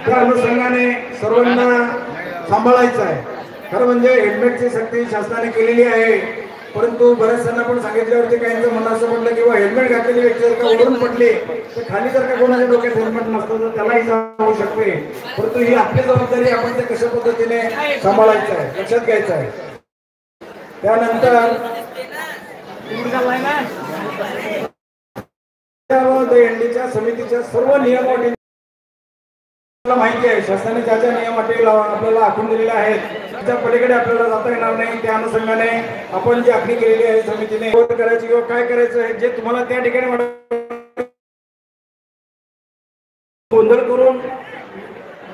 त्या अनुषंगाने सर्वांना सांभाळायचं आहे। खरं म्हणजे हेल्मेटची सक्ती शासनाने केलेली आहे, परंतु बऱ्याच जणांना पण सांगितल्यावरती काहींचं मन असं पडलं किंवा हेल्मेट घातलेली व्यक्ती जर का उडून पडली तर खाली जर का कोणाच्या डोक्यात हेल्मेट नसतं तर त्यालाही होऊ शकते। परंतु ही आपली जबाबदारी, आपण ते कशा पद्धतीने सांभाळायचं आहे, लक्षात घ्यायचं आहे। त्यानंतर दहीहंडीच्या समितीच्या सर्व नियम अटी माहिती आहे। शासनाने ज्या ज्या नियम अटी आपल्याला आखून दिलेल्या आहेत त्याच्या पलीकडे आपल्याला जाता येणार नाही। त्या अनुषंगाने आपण जी आखणी केलेली आहे समितीने करायची किंवा काय करायचं आहे जे तुम्हाला त्या ठिकाणी गोंधळ करून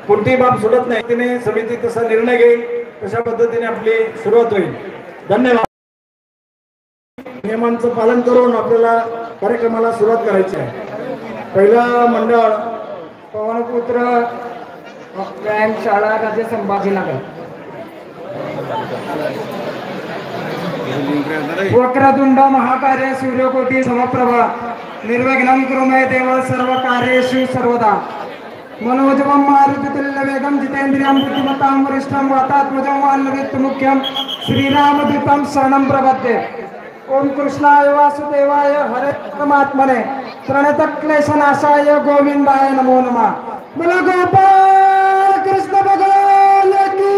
कोणतीही बाब सोडत नाही, तिने समिती तसा निर्णय घेईल, तशा पद्धतीने आपली सुरुवात होईल। धन्यवाद। नियमांचं पालन करून आपल्याला कार्यक्रमाला सुरुवात करायची आहे। पहिला मंडळ पवनपुत्र व्यायामशाळा राजे संभाजीनगर, वक्रतुंड महाकार्य सूर्यकोटी समप्रभा निर्विघ्नं कुरु मे देव सर्व कार्येषु सर्वदा मनोजवं मारुतितुल्य वेगं जितेन्द्रियं बुद्धिमतां वरिष्ठं वातात्मजं वानरवित्तमुख्यं श्रीरामदूतं शरणं प्रपद्ये। ओम कृष्णाय वासुदेवाय हरे परमात्मने प्रणतक्लेशनाशाय गोविंदाय नमो नमः। बोलो गोपाल कृष्ण भगवान की,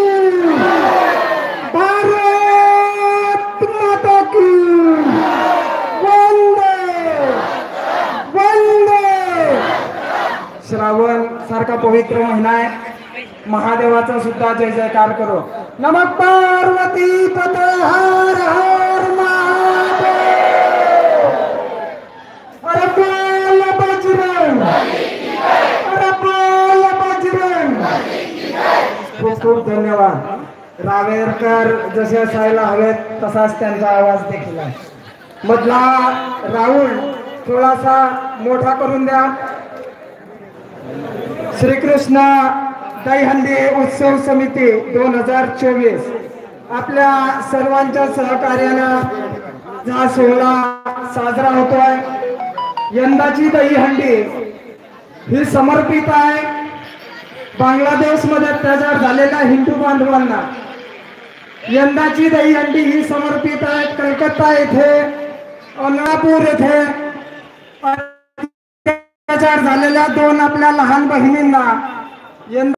भारत माता की, वंदे वंदे। श्रावण सारखा पवित्र महिना आहे, महादेवाचा सुद्धा जय जयकार करो। नमः पार्वती पते हर हर महादेव। अरे बोल बजरंग, अरे बोल बजरंग। खूप खूप धन्यवाद। रावेरकर जसे असायला हवेत तसाच त्यांचा आवाज देखील आहे। मधला राहुल थोडासा मोठा करून द्या। श्रीकृष्ण दहीहंडी उत्सव समिती 2024 आपल्या सर्वांच्या सहकार्यानं हा सोहळा साजरा होतोय। यंदाची दहीहंडी ही समर्पित आहे बांगलादेश मध्ये अत्याचार झालेल्या हिंदू बांधवांना। यंदाची दहीहंडी ही समर्पित आहे कलकत्ता येथे, अनळापूर येथे अत्याचार झालेल्या 2 आपल्या लहान बहिणींना।